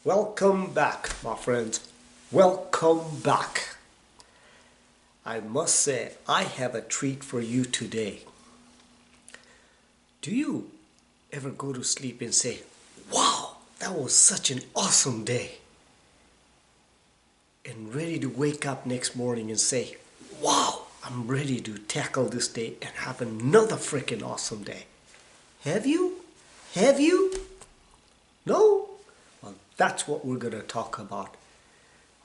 Welcome back, my friends. Welcome back. I must say, I have a treat for you today. Do you ever go to sleep and say, wow, that was such an awesome day? And ready to wake up next morning and say, wow, I'm ready to tackle this day and have another freaking awesome day. Have you? Have you? No? Well, that's what we're going to talk about.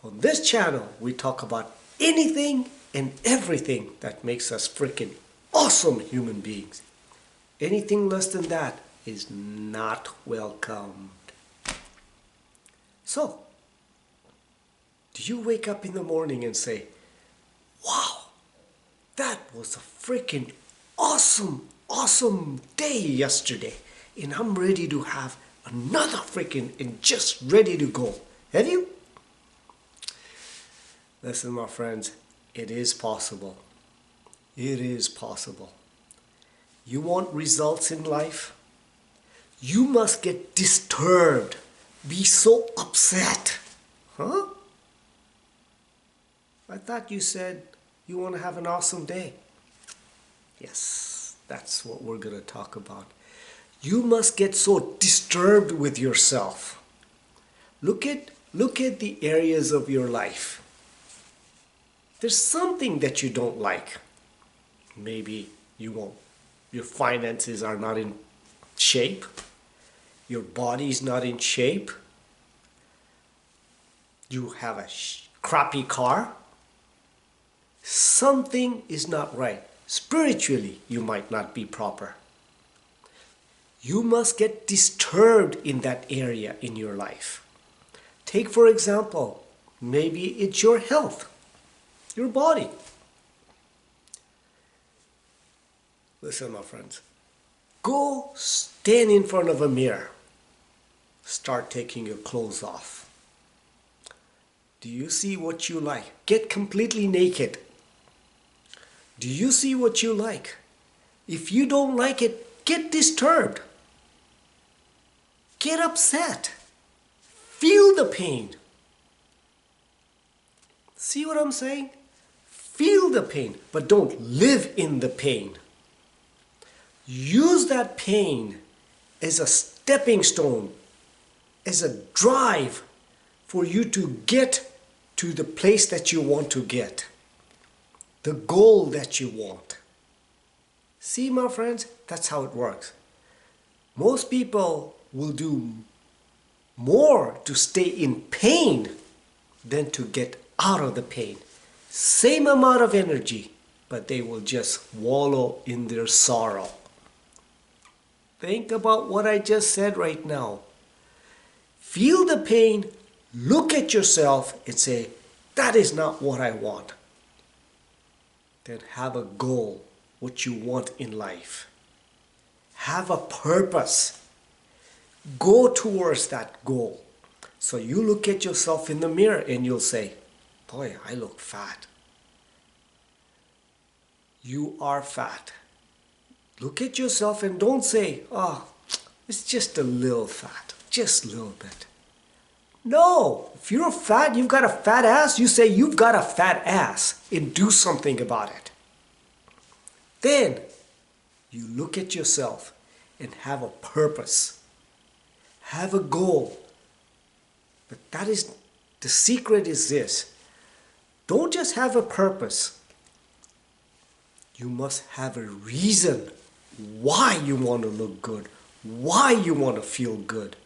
On this channel, we talk about anything and everything that makes us freaking awesome human beings. Anything less than that is not welcomed. So, do you wake up in the morning and say, wow, that was a freaking awesome day yesterday, and I'm ready to have another freaking and just ready to go? Have you? Listen, my friends, it is possible. It is possible. You want results in life? You must get disturbed, be so upset. Huh? I thought you said you want to have an awesome day. Yes, that's what we're going to talk about. You must get so disturbed with yourself. Look at the areas of your life. There's something that you don't like. Maybe your finances are not in shape. Your body's not in shape. You have a crappy car. Something is not right. Spiritually, you might not be proper. You must get disturbed in that area in your life. Take, for example, maybe it's your health, your body. Listen, my friends. Go stand in front of a mirror. Start taking your clothes off. Do you see what you like? Get completely naked. Do you see what you like? If you don't like it, get disturbed. Get upset. Feel the pain. See what I'm saying? Feel the pain, but don't live in the pain. Use that pain as a stepping stone, as a drive for you to get to the place that you want to get, the goal that you want. See, my friends, that's how it works. Most people will do more to stay in pain than to get out of the pain. Same amount of energy, but they will just wallow in their sorrow. Think about what I just said right now. Feel the pain, look at yourself and say, that is not what I want. Then have a goal, what you want in life. Have a purpose. Go towards that goal. So you look at yourself in the mirror and you'll say, boy, I look fat. You are fat. Look at yourself and don't say, oh, it's just a little fat, just a little bit. No, if you're fat, you've got a fat ass, you say you've got a fat ass and do something about it. Then you look at yourself and have a purpose. Have a goal. But the secret is this. Don't just have a purpose. You must have a reason why you want to look good, why you want to feel good.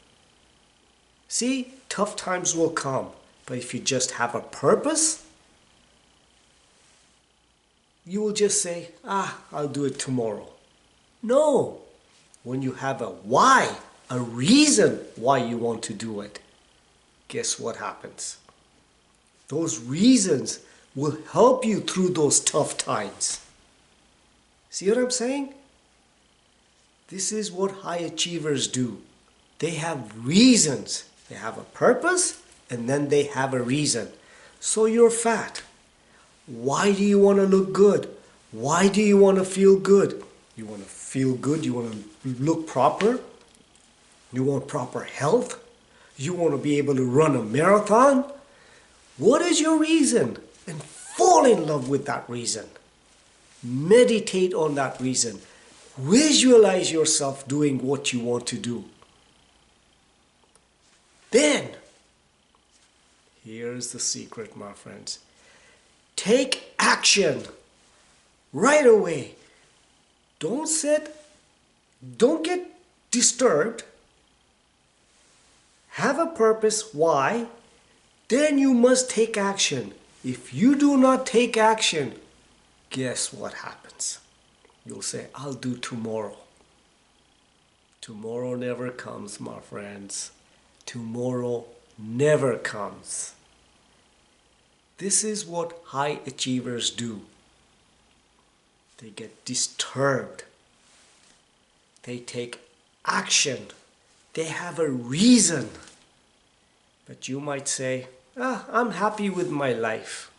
See, tough times will come, but if you just have a purpose, you will just say, I'll do it tomorrow. No, when you have a why, a reason why you want to do it, guess what happens? Those reasons will help you through those tough times. See what I'm saying? This is what high achievers do. They have reasons. They have a purpose and then they have a reason. So you're fat. Why do you want to look good? Why do you want to feel good? You want to feel good? You want to look proper? You want proper health? You want to be able to run a marathon? What is your reason? And fall in love with that reason. Meditate on that reason. Visualize yourself doing what you want to do. Then, here's the secret, my friends. Take action right away. Don't sit, don't get disturbed. Have a purpose, why? Then you must take action. If you do not take action, guess what happens? You'll say, I'll do tomorrow. Tomorrow never comes, my friends. Tomorrow never comes. This is what high achievers do. They get disturbed. They take action. They have a reason. But you might say, I'm happy with my life.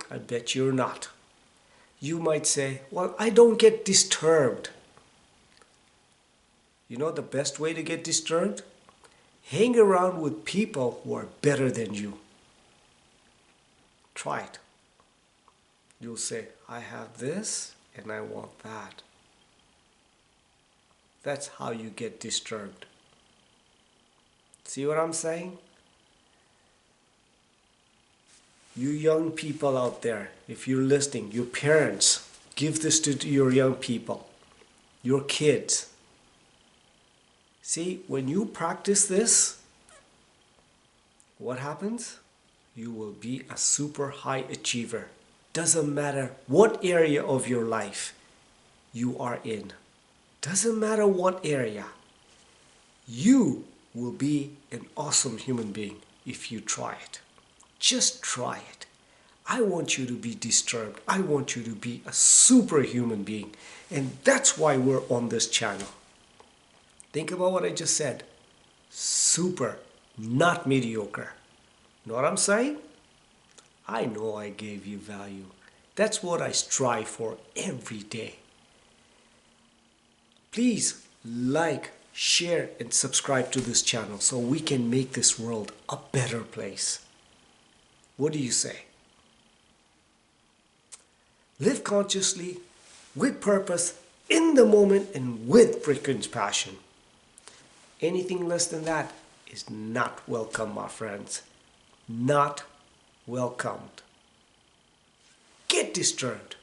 I bet you're not. You might say, well, I don't get disturbed. You know the best way to get disturbed? Hang around with people who are better than you. Try it. You'll say, I have this and I want that. That's how you get disturbed. See what I'm saying? You young people out there, if you're listening, your parents, give this to your young people, your kids. See, when you practice this, what happens? You will be a super high achiever. Doesn't matter what area of your life you are in. Doesn't matter what area. You will be an awesome human being if you try it. Just try it. I want you to be disturbed. I want you to be a superhuman being. And that's why we're on this channel. Think about what I just said. Super, not mediocre. Know what I'm saying? I know I gave you value. That's what I strive for every day. Please like, share, and subscribe to this channel so we can make this world a better place. What do you say? Live consciously, with purpose, in the moment, and with frequent passion. Anything less than that is not welcome, my friends. Not welcomed. Get disturbed.